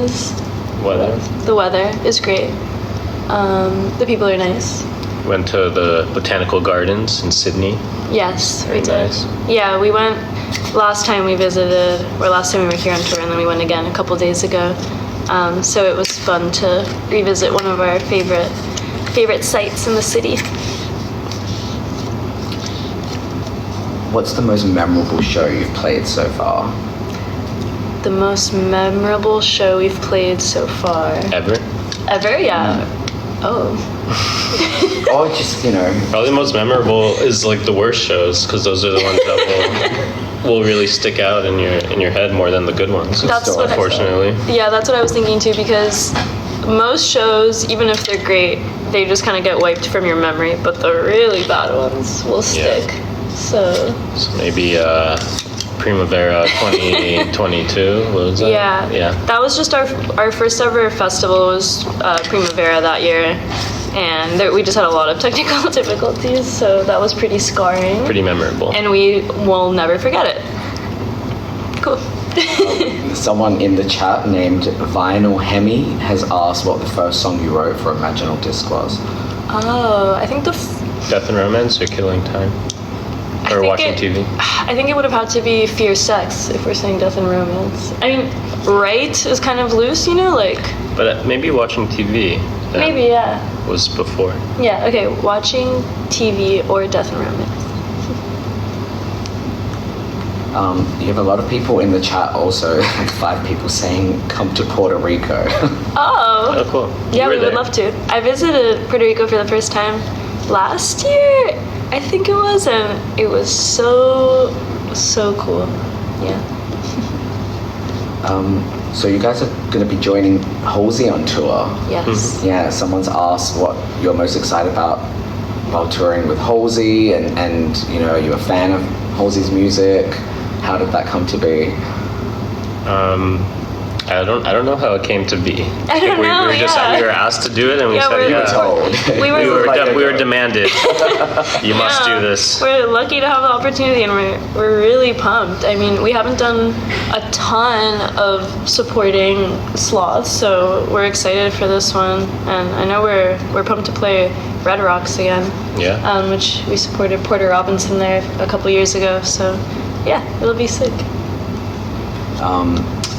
was. Weather. The weather is great. The people are nice. Went to the botanical gardens in Sydney. Yes, Very we did. nice. Yeah, we went last time we visited, or last time we were here on tour, and then we went again a couple days ago. So it was fun to revisit one of our favorite sites in the city. What's the most memorable show you've played so far? The most memorable show we've played so far. Ever? Ever? Yeah. Oh. Or just, Probably the most memorable is like the worst shows, because those are the ones that will really stick out in your head more than the good ones. That's what unfortunately. Yeah, that's what I was thinking too, because most shows, even if they're great, they just kind of get wiped from your memory, but the really bad ones will stick. So maybe Primavera 2022, what was that? Yeah. That was just our first ever festival was Primavera that year, and we just had a lot of technical difficulties, so that was pretty scarring. Pretty memorable. And we will never forget it. Cool. Someone in the chat named Vinyl Hemi has asked what the first song you wrote for Imaginal Disc was. Oh, I think Death and Romance or Killing Time? Or watching TV? I think it would have had to be Fierce Sex if we're saying Death and Romance. I mean, right is kind of loose, like... But maybe watching TV. Maybe, yeah. Was before. Yeah, okay, watching TV or Death and Romance. You have a lot of people in the chat also, like 5 people saying, come to Puerto Rico. Oh, cool. Yeah, we would love to. I visited Puerto Rico for the first time last year, I think it was, and it was so cool. Yeah. So you guys are going to be joining Halsey on tour. Yes. Yeah, someone's asked what you're most excited about while touring with Halsey, and are you a fan of Halsey's music? How did that come to be? I don't know how it came to be. I don't know, we were asked to do it, and we said, we were told. We were demanded. You must do this. We're lucky to have the opportunity, and we're really pumped. I mean, we haven't done a ton of supporting sloths, so we're excited for this one. And I know we're pumped to play Red Rocks again. Yeah. Which we supported Porter Robinson there a couple years ago. So yeah, it'll be sick.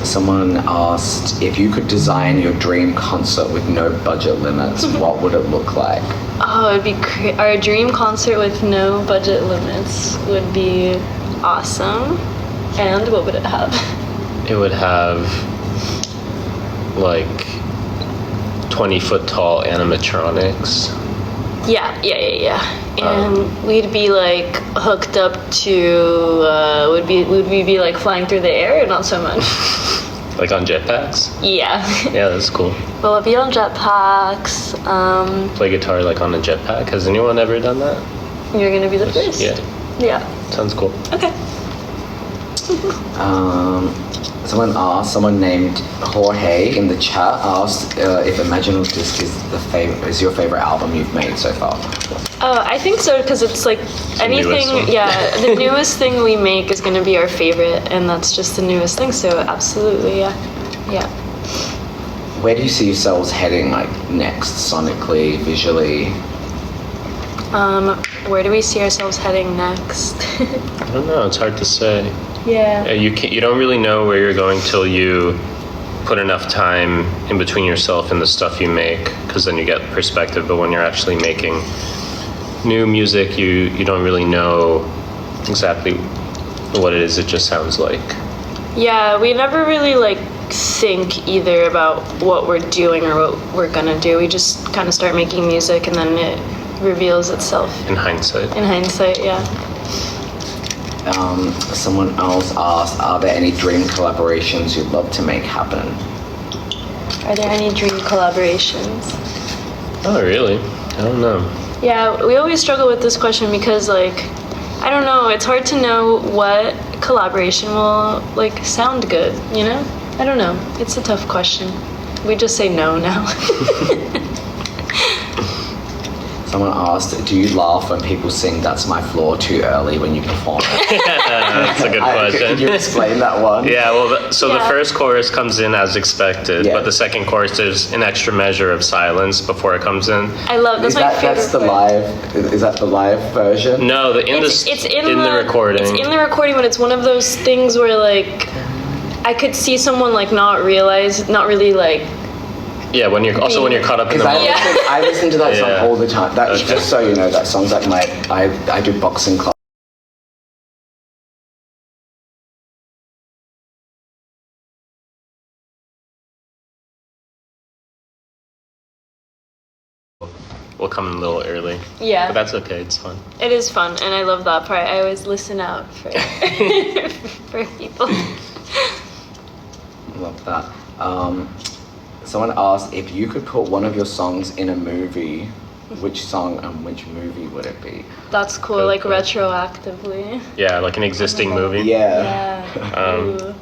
Someone asked if you could design your dream concert with no budget limits, what would it look like? Oh, it'd be great. Our dream concert with no budget limits would be awesome. And what would it have? It would have like 20-foot tall animatronics. Yeah. And we'd be like hooked up to would we be like flying through the air or not so much? Like on jetpacks? Yeah. Yeah, that's cool. We'll be on jetpacks. Play guitar like on a jetpack. Has anyone ever done that? You're gonna be the first. Yeah. Sounds cool. Okay. Someone named Jorge in the chat asked if Imaginal Disc is your favorite album you've made so far. I think so, because it's like anything. The newest thing we make is going to be our favorite, and that's just the newest thing. So absolutely, yeah. Where do you see yourselves heading, like next, sonically, visually? Where do we see ourselves heading next? I don't know. It's hard to say. Yeah. You don't really know where you're going till you put enough time in between yourself and the stuff you make, because then you get perspective. But when you're actually making new music, you don't really know exactly what it is. It just sounds like. Yeah, we never really like think either about what we're doing or what we're gonna do. We just kind of start making music, and then it reveals itself. In hindsight, yeah. Someone else asked, are there any dream collaborations you'd love to make happen? Are there any dream collaborations? Oh, really? I don't know. Yeah, we always struggle with this question because, like, I don't know, it's hard to know what collaboration will, like, sound good, you know? I don't know. It's a tough question. We just say no now. Someone asked, do you laugh when people sing "That's My Floor" too early when you perform? That's a good question. Could you explain that one? Yeah, well, the Yeah. first chorus comes in as expected, Yeah. but the second chorus, there's an extra measure of silence before it comes in. I love that's my favorite. That's the part. live. Is that the live version? No, It's in the recording. It's in the recording, but it's one of those things where like I could see someone like not really like. Yeah, when you're caught up in the Because moment. I listen to that song Yeah. all the time. That's Okay. just so you know, that song's like I do boxing class. We'll come in a little early. Yeah. But that's okay, it's fun. It is fun, and I love that part. I always listen out for for people. Love that. Someone asked if you could put one of your songs in a movie, which song and which movie would it be? That's cool, like retroactively. Yeah, like an existing movie. Yeah. Ooh.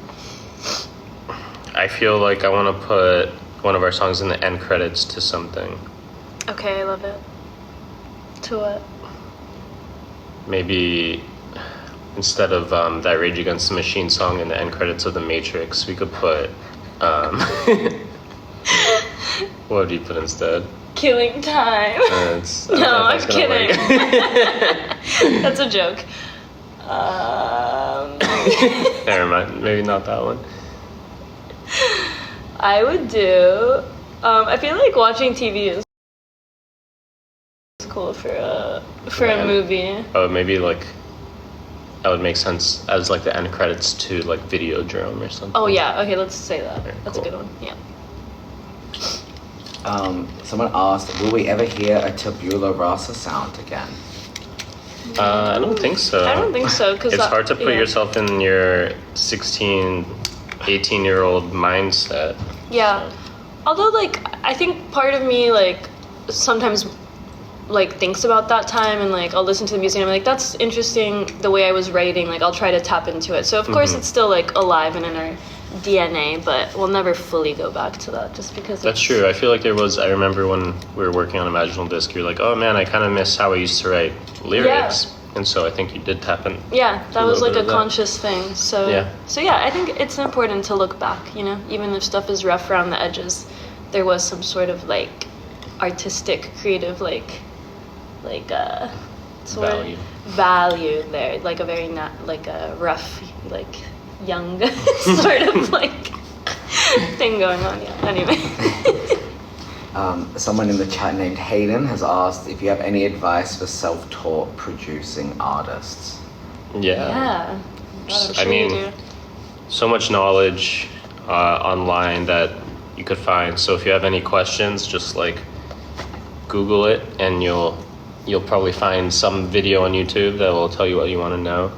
I feel like I want to put one of our songs in the end credits to something. Okay, I love it. To what? Maybe instead of that Rage Against the Machine song in the end credits of The Matrix, we could put what would you put instead? Killing Time. I don't know No, if I'm that's gonna kidding. work. That's a joke. Never mind, maybe not that one. I would do. I feel like watching TV is cool for a Yeah. movie. Oh, maybe like that would make sense as like the end credits to like Videodrome or something. Oh yeah. Okay, let's say that. Very That's cool. a good one. Yeah. Someone asked, will we ever hear a tabula rasa sound again? I don't think so. I don't think so because It's hard to put yourself in your 16, 18-year-old mindset. Yeah. Although, like, I think part of me, like, sometimes, like, thinks about that time and, like, I'll listen to the music and I'm like, that's interesting the way I was writing. Like, I'll try to tap into it. So, of course, it's still, like, alive and in our DNA, but we'll never fully go back to that just because That's true. I feel like I remember when we were working on Imaginal Disc, you're like, oh man, I kind of miss how I used to write lyrics. And so I think you did tap in. Yeah, that a was little like bit a of that. conscious thing. So Yeah. I think it's important to look back, you know, even if stuff is rough around the edges, there was some sort of like artistic, creative, like Value. value there, like a very like a rough, like young sort of like thing going on. Yeah. Anyway. Someone in the chat named Hayden has asked if you have any advice for self-taught producing artists. Yeah. Yeah. God, I'm sure I mean, you do. so much knowledge online that you could find. So if you have any questions, just like Google it, and you'll probably find some video on YouTube that will tell you what you want to know.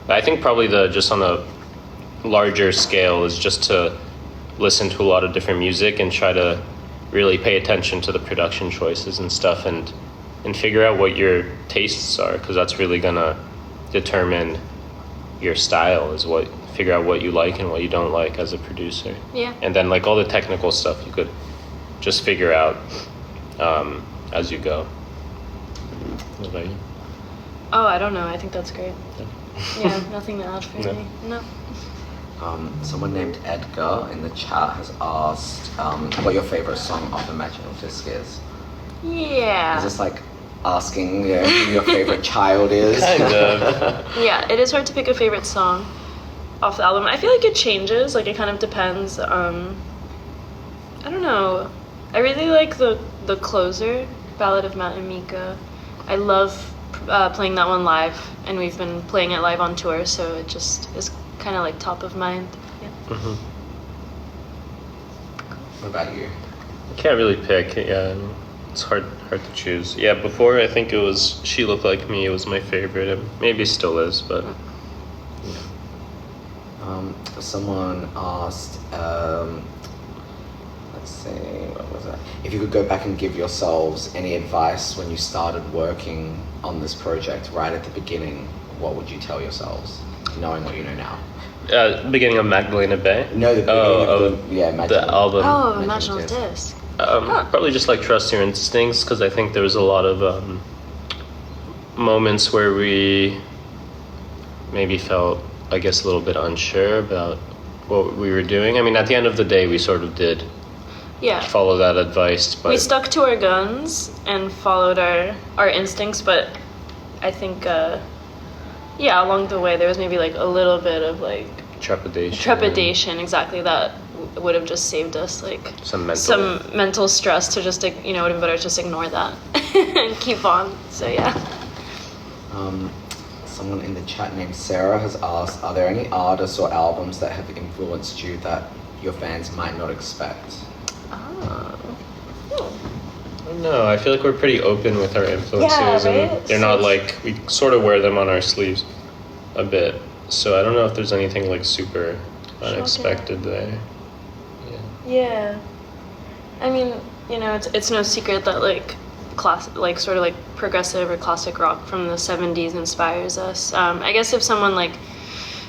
But I think probably just on a larger scale is just to listen to a lot of different music and try to really pay attention to the production choices and stuff, and figure out what your tastes are, because that's really gonna determine your style. Is figure out what you like and what you don't like as a producer. Yeah. And then like all the technical stuff you could just figure out as you go. What about you? Oh, I don't know. I think that's great. Yeah, nothing to add for No. me. No. Someone named Edgar in the chat has asked what your favorite song off Imaginal Disc is. Yeah. Is this like asking who your favorite child is? Kind of. Yeah, it is hard to pick a favorite song off the album. I feel like it changes. Like it kind of depends. I don't know. I really like the closer, Ballad of Matt and Mika. I love playing that one live, and we've been playing it live on tour, so it just is kind of like top of mind. Yeah. Mm-hmm. What about you? I can't really pick. Yeah, it's hard to choose. Yeah, before I think it was She Looked Like Me. It was my favorite. It maybe still is, but Someone asked, let's see, what was that? If you could go back and give yourselves any advice when you started working on this project right at the beginning, what would you tell yourselves, knowing what you know now? beginning of Magdalena Bay. No, the beginning of the the Magdalena. album. Oh, Imaginal Imaginal Disc. Disc. Probably just like trust your instincts, because I think there was a lot of moments where we maybe felt, I guess, a little bit unsure about what we were doing. I mean, at the end of the day, we sort of did follow that advice. But we stuck to our guns and followed our instincts, but I think, along the way, there was maybe like a little bit of like trepidation, exactly, that would have just saved us like some mental stress to just, like, you know, it would have been better to just ignore that and keep on. So yeah. Someone in the chat named Sarah has asked, are there any artists or albums that have influenced you that your fans might not expect? No, I feel like we're pretty open with our influences, and they're not like, we sort of wear them on our sleeves a bit. So I don't know if there's anything like super unexpected there. Yeah. I mean, you know, it's no secret that like sort of like progressive or classic rock from the 70s inspires us. I guess if someone like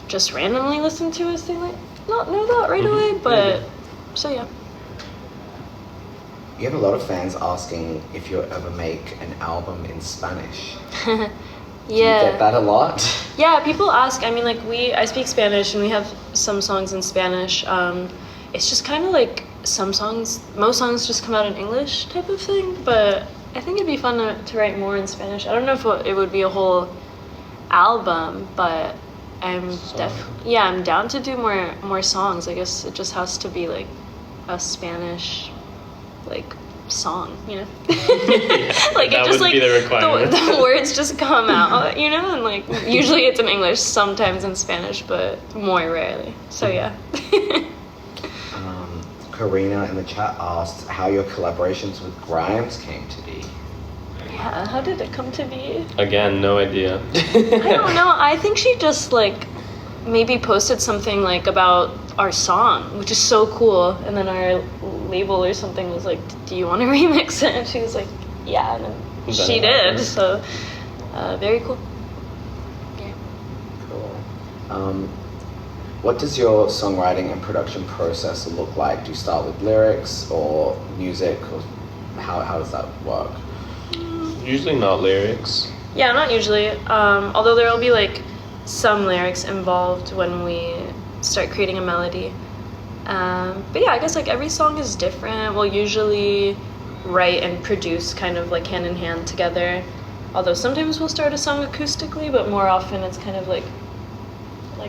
just randomly listened to us, they might not know that right away, but so yeah. You have a lot of fans asking if you'll ever make an album in Spanish. Do you get that a lot? Yeah, people ask. I mean, like, I speak Spanish, and we have some songs in Spanish. It's just kind of like most songs just come out in English type of thing, but I think it'd be fun to write more in Spanish. I don't know if it would be a whole album, but I'm down to do more songs. I guess it just has to be like a Spanish like song, you know. Like that it just would like be the requirement. The words just come out, you know, and like usually it's in English, sometimes in Spanish, but more rarely. So yeah. Karina in the chat asked how your collaborations with Grimes came to be. Yeah, how did it come to be? Again, no idea. I don't know. I think she just like maybe posted something like about our song, which is so cool, and then our label or something was like, do you want to remix it? And she was like, yeah, and then she did. So very cool. Yeah. Cool. What does your songwriting and production process look like? Do you start with lyrics or music, or how does that work? Usually not lyrics. Yeah, not usually. Although there will be like some lyrics involved when we start creating a melody. But yeah, I guess like every song is different. We'll usually write and produce kind of like hand in hand together. Although sometimes we'll start a song acoustically, but more often it's kind of like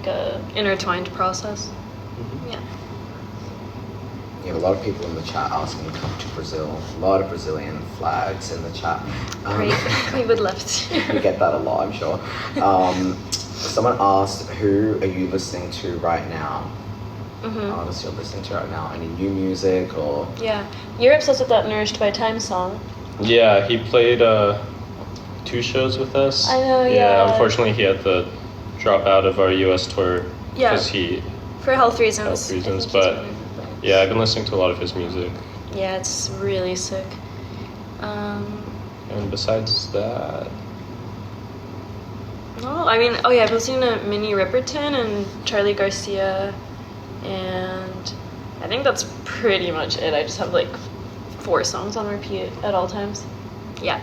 a intertwined process. Yeah. You have a lot of people in the chat asking to come to Brazil. A lot of Brazilian flags in the chat. Great. We would love to. We get that a lot, I'm sure. Someone asked, who are you listening to right now? Artists you're listening to right now? Any new music or? Yeah. You're obsessed with that Nourished by Time song. Yeah, he played 2 shows with us. I know, Yeah, unfortunately he had to drop out of our US tour because for health reasons. But yeah, I've been listening to a lot of his music. Yeah, it's really sick. And besides that, I've been listening to Minnie Riperton and Charlie Garcia, and I think that's pretty much it. I just have like 4 songs on repeat at all times. Yeah.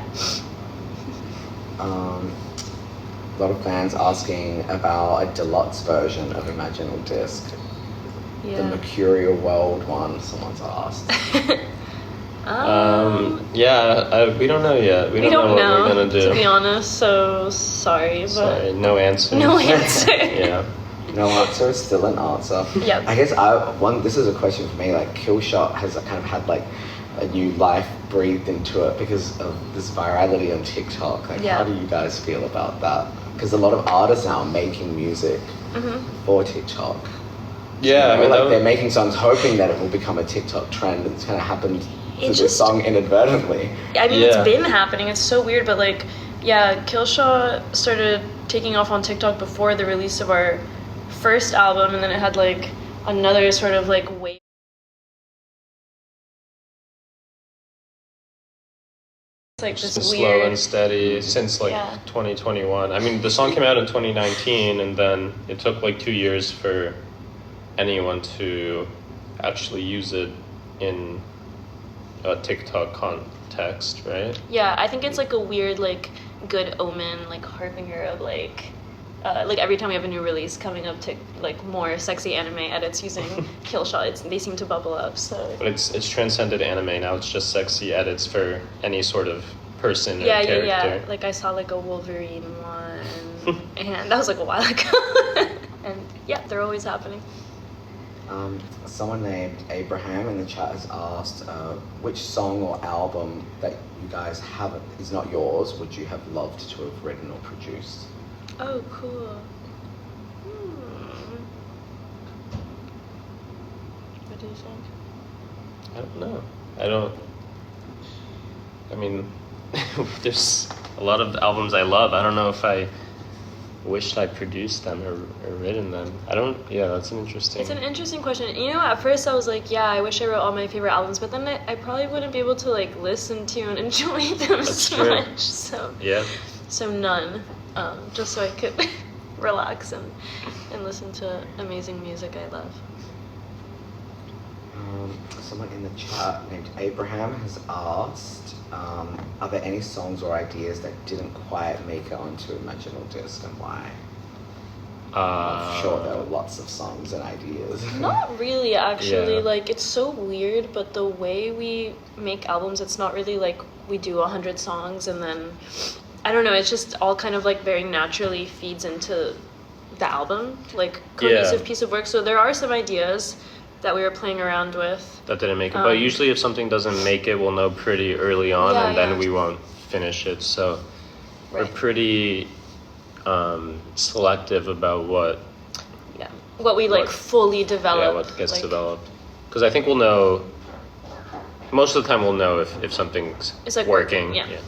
A lot of fans asking about a deluxe version of Imaginal Disc. Yeah. The Mercurial World one, someone's asked. we don't know yet. We don't know what we're gonna do. To be honest, so sorry, but no answer. No answer. Yeah. No answer is still an answer. Yeah. I guess this is a question for me. Like, Killshot has kind of had like a new life breathed into it because of this virality on TikTok. Like, how do you guys feel about that? Because a lot of artists now are making music for TikTok. Yeah, I mean, they're making songs hoping that it will become a TikTok trend. It's kind of happened to this song inadvertently. I mean, it's been happening. It's so weird, but like, yeah, Killshot started taking off on TikTok before the release of our first album, and then it had like another sort of like wave. It's like just this been weird, slow and steady since like 2021. I mean, the song came out in 2019, and then it took like 2 years for anyone to actually use it in TikTok context, right? Yeah, I think it's like a weird, like, good omen, like harbinger of like every time we have a new release coming up to like more sexy anime edits using Killshot, they seem to bubble up. So But it's transcended anime now. It's just sexy edits for any sort of person or yeah, character. yeah. Like I saw like a Wolverine one, and that was like a while ago. And yeah, they're always happening. Someone named Abraham in the chat has asked, which song or album that you guys haven't is not yours would you have loved to have written or produced? Oh, cool. What do you think? I don't know. I mean, there's a lot of albums I love. I don't know if I wished I produced them or written them. That's an interesting... It's an interesting question. You know, at first I was like, yeah, I wish I wrote all my favorite albums, but then I probably wouldn't be able to like listen to and enjoy them That's so true. much. So none. Just so I could relax and listen to amazing music I love. Someone in the chat named Abraham has asked, are there any songs or ideas that didn't quite make it onto Imaginal Disc and why? I'm sure there were lots of songs and ideas. Not really, actually. Yeah. Like, it's so weird, but the way we make albums, it's not really like we do 100 songs and then, I don't know, it's just all kind of like very naturally feeds into the album, like cohesive piece of work. So there are some ideas that we were playing around with. That didn't make it. But usually if something doesn't make it, we'll know pretty early on and then we won't finish it. So we're pretty selective about what we like fully develop. Yeah, what gets developed. Because I think we'll know, most of the time we'll know if something's it's like working. Yeah.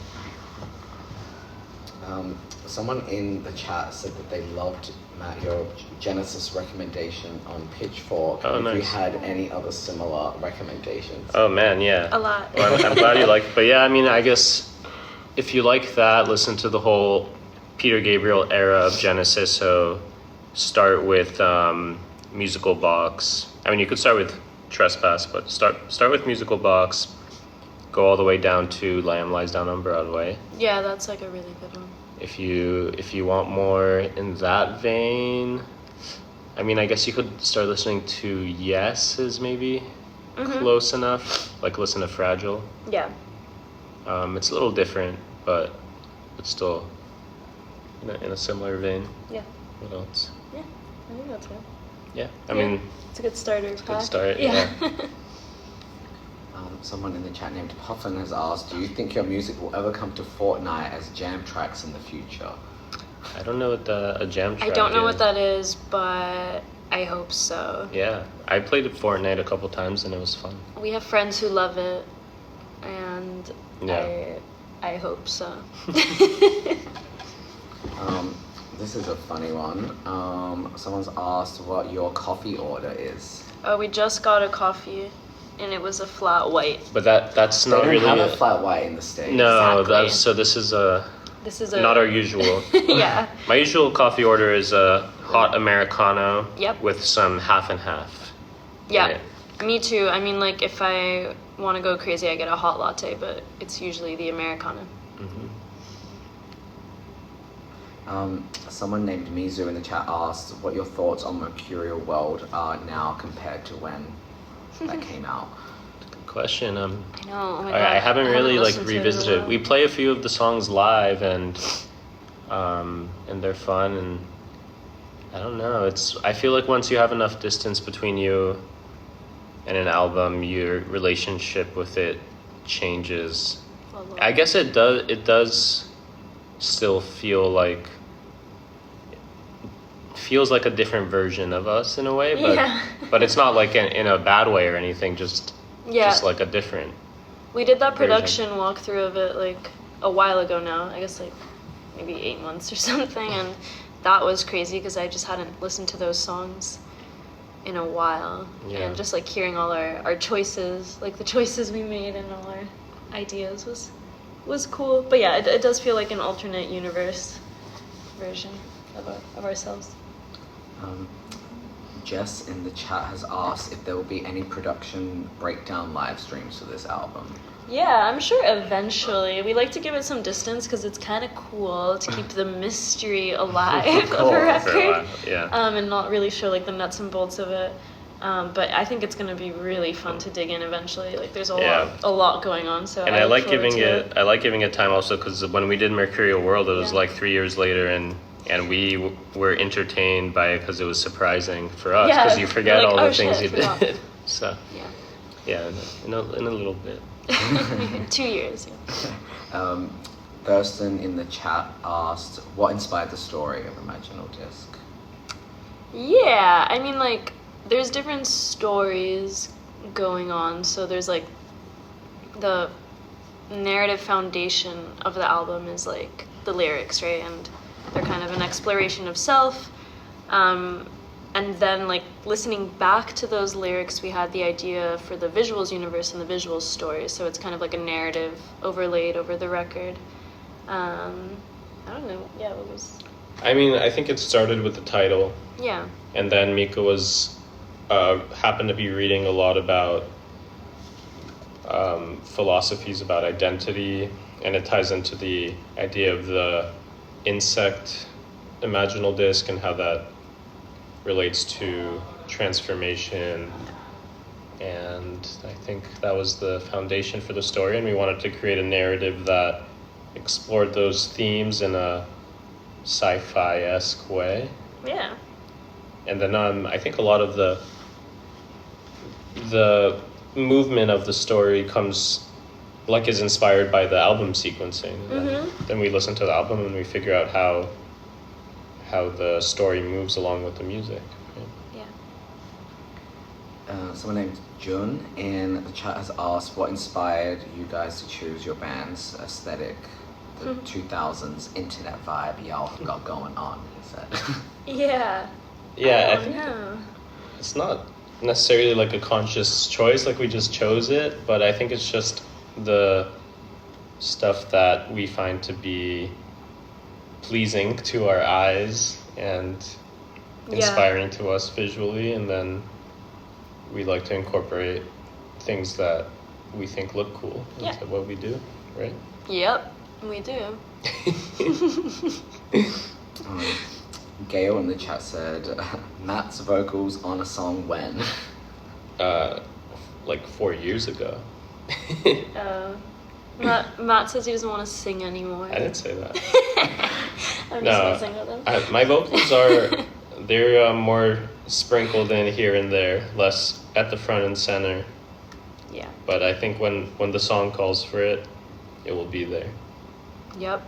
Someone in the chat said that they loved, Matt, your Genesis recommendation on Pitchfork. Oh, if you nice. had any other similar recommendations. Oh man, yeah. A lot. Well, I'm glad you like it. But yeah, I mean, I guess if you like that, listen to the whole Peter Gabriel era of Genesis. So start with Musical Box. I mean, you could start with Trespass, but start with Musical Box. Go all the way down to Lamb Lies Down on Broadway. Yeah, that's like a really good one. If you want more in that vein, I mean, I guess you could start listening to Yes is maybe close enough. Like listen to Fragile. Yeah. It's a little different, but it's still in a similar vein. Yeah. What else? Yeah, I think that's good. Yeah, I mean, it's a good starter pack. good start. Yeah. Someone in the chat named Puffin has asked, do you think your music will ever come to Fortnite as jam tracks in the future? I don't know what a jam track I don't know is. what that is, but I hope so. Yeah, I played at Fortnite a couple times and it was fun. We have friends who love it, and I hope so. This is a funny one. Someone's asked what your coffee order is. Oh, we just got a coffee, and it was a flat white. But that's They not don't really have a flat white in the States. No, Exactly. this is a not our usual. Yeah. My usual coffee order is a hot Americano Yep. with some half and half. Yeah, Right. me too. I mean, like, if I want to go crazy, I get a hot latte, but it's usually the Americano. Someone named Mizu in the chat asked what your thoughts on Mercurial World are now compared to when that came out. Good question. I know. Oh my God. I haven't really like listened to it in a revisited. while. We play a few of the songs live and they're fun and I don't know. I feel like once you have enough distance between you and an album, your relationship with it changes. I guess it does still feels like a different version of us in a way, but it's not like in a bad way or anything, just like a different. We did that production walkthrough of it like a while ago now, I guess like maybe 8 months or something, and that was crazy because I just hadn't listened to those songs in a while. And just like hearing all our choices, like the choices we made and all our ideas was cool. But yeah, it does feel like an alternate universe version of ourselves. Jess in the chat has asked if there will be any production breakdown live streams for this album. Yeah, I'm sure eventually. We like to give it some distance because it's kind of cool to keep the mystery alive of a record. Yeah. And not really show like the nuts and bolts of it. But I think it's gonna be really fun to dig in eventually. Like there's a lot going on. So and I like giving it time also because when we did Mercurial World, it was like 3 years later, and we were entertained by it because it was surprising for us because you forget all the things you did. So yeah, in a little bit. 2 years. Yeah. Thurston in the chat asked, what inspired the story of Imaginal Disc? Yeah, I mean, like, there's different stories going on. So there's, like, the narrative foundation of the album is, like, the lyrics, right? And they're kind of an exploration of self. And then, like, listening back to those lyrics, we had the idea for the visuals universe and the visuals story. So it's kind of like a narrative overlaid over the record. I don't know. Yeah, what was... I mean, I think it started with the title. Yeah. And then Mika was happened to be reading a lot about philosophies about identity, and it ties into the idea of the insect imaginal disc and how that relates to transformation. And I think that was the foundation for the story, and we wanted to create a narrative that explored those themes in a sci-fi-esque way. Yeah. And then I think a lot of the movement of the story is inspired by the album sequencing. Mm-hmm. Then we listen to the album and we figure out how the story moves along with the music. Yeah. Someone named Jun in the chat has asked what inspired you guys to choose your band's aesthetic, the 2000s internet vibe y'all got going on, he said. Yeah. Yeah, I think it's not necessarily like a conscious choice, like we just chose it, but I think it's just the stuff that we find to be pleasing to our eyes and inspiring to us visually, and then we like to incorporate things that we think look cool into what we do, right? Yep, we do. Gail in the chat said, Matt's vocals on a song when? Like 4 years ago. Matt says he doesn't want to sing anymore. I didn't say that. I'm just messing with him. My vocals they're more sprinkled in here and there, less at the front and center. Yeah. But I think when the song calls for it, it will be there. Yep.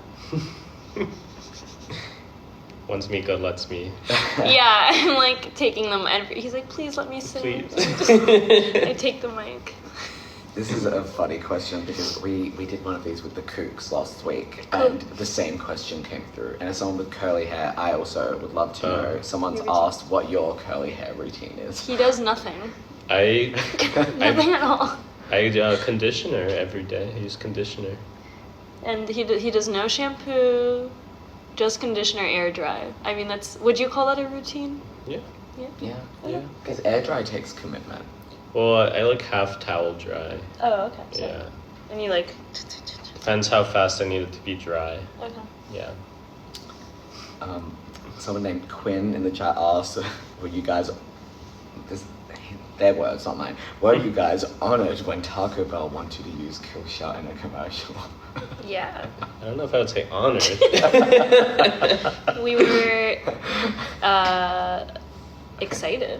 Once Mika lets me. Yeah, I'm like taking them, and he's like, please let me sing. Please. I take the mic. This is a funny question because we did one of these with the Kooks last week, and the same question came through. And as someone with curly hair, I also would love to know. Someone's asked what your curly hair routine is. He does nothing. Nothing at all. I conditioner every day. I use conditioner. And he does no shampoo, just conditioner, air dry. I mean, would you call that a routine? Yeah. Yeah. Because air dry takes commitment. Well, I like half towel dry. Oh, okay. So, yeah. And you like... Depends how fast I need it to be dry. Okay. Yeah. Someone named Quinn in the chat asked, were you guys... Their words, not mine. Were you guys honored when Taco Bell wanted to use Kill Shot in a commercial? Yeah. I don't know if I would say honored. We were excited.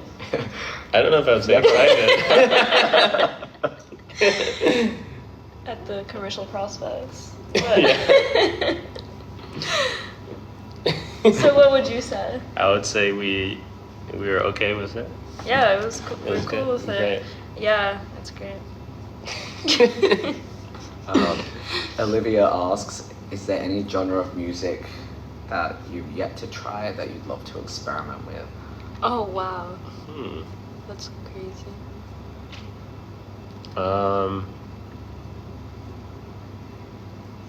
I don't know if I would say excited. At the commercial prospects. So what would you say? I would say we were okay with it. Yeah, it was cool. We were cool with it. Great. Yeah, that's great. Olivia asks, is there any genre of music that you've yet to try that you'd love to experiment with? Oh, wow. That's crazy.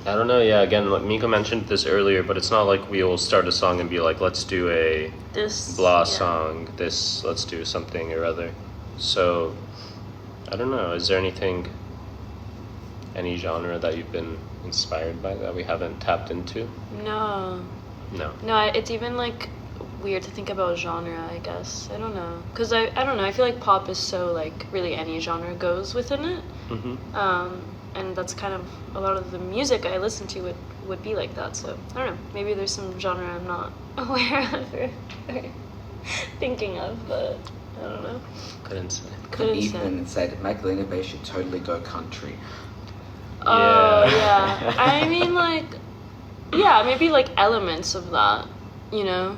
I don't know. Yeah, again, like Miko mentioned this earlier, but it's not like we will start a song and be like, let's do a blah song. Let's do something or other. So, I don't know. Is there any genre that you've been inspired by that we haven't tapped into? No, it's even like weird to think about genre, I guess. I don't know, because I don't know, I feel like pop is so like really any genre goes within it. And that's kind of a lot of the music I listen to would be like that. So I don't know, maybe there's some genre I'm not aware of or thinking of, but I don't know. Couldn't say. Ethan said Magdalena Bay should totally go country. Oh yeah. I mean, like, yeah, maybe like elements of that, you know.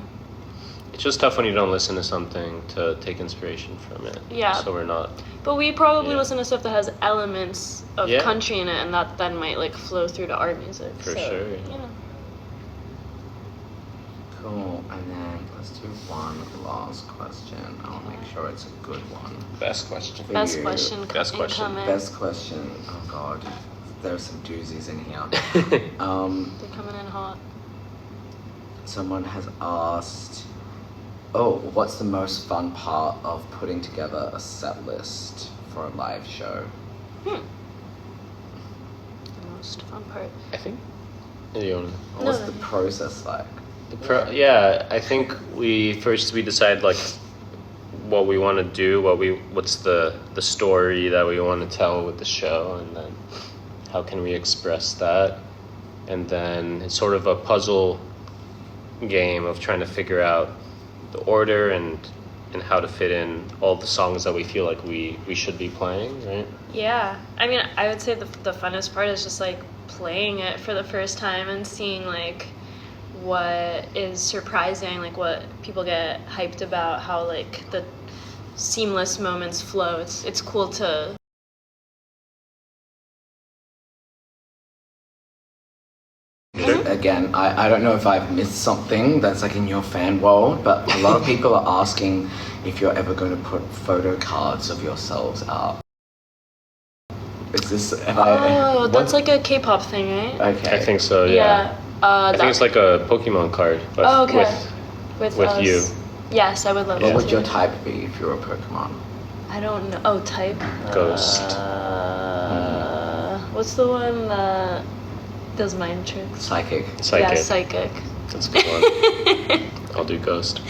It's just tough when you don't listen to something to take inspiration from it. Yeah. So we're not. But we probably listen to stuff that has elements of country in it, and that then might like flow through to our music. For sure. You know. Cool. And then let's do one last question. I'll make sure it's a good one. Best question. Best question. Best question. Incoming. Best question. Oh God, there's some doozies in here. They're coming in hot. Someone has asked, what's the most fun part of putting together a set list for a live show? The most fun part. I think. What's the process like? I think we decide like what we want to do, what's the story that we want to tell with the show, and then how can we express that, and then it's sort of a puzzle game of trying to figure out the order and how to fit in all the songs that we feel like we should be playing, right? Yeah, I mean, I would say the funnest part is just like playing it for the first time and seeing like what is surprising, like what people get hyped about, how like the seamless moments flow. It's cool to Again, I don't know if I've missed something that's like in your fan world, but a lot of people are asking if you're ever going to put photo cards of yourselves up. Is this... that's like a K-pop thing, right? Okay. I think so, yeah. I think it's like a Pokemon card, but with us. you. Yes, I would love What to. would your type be if you were a Pokemon? I don't know. Oh, type? Ghost. What's the one that does mind tricks? Psychic. Yeah, psychic. That's a good one. I'll do Ghost.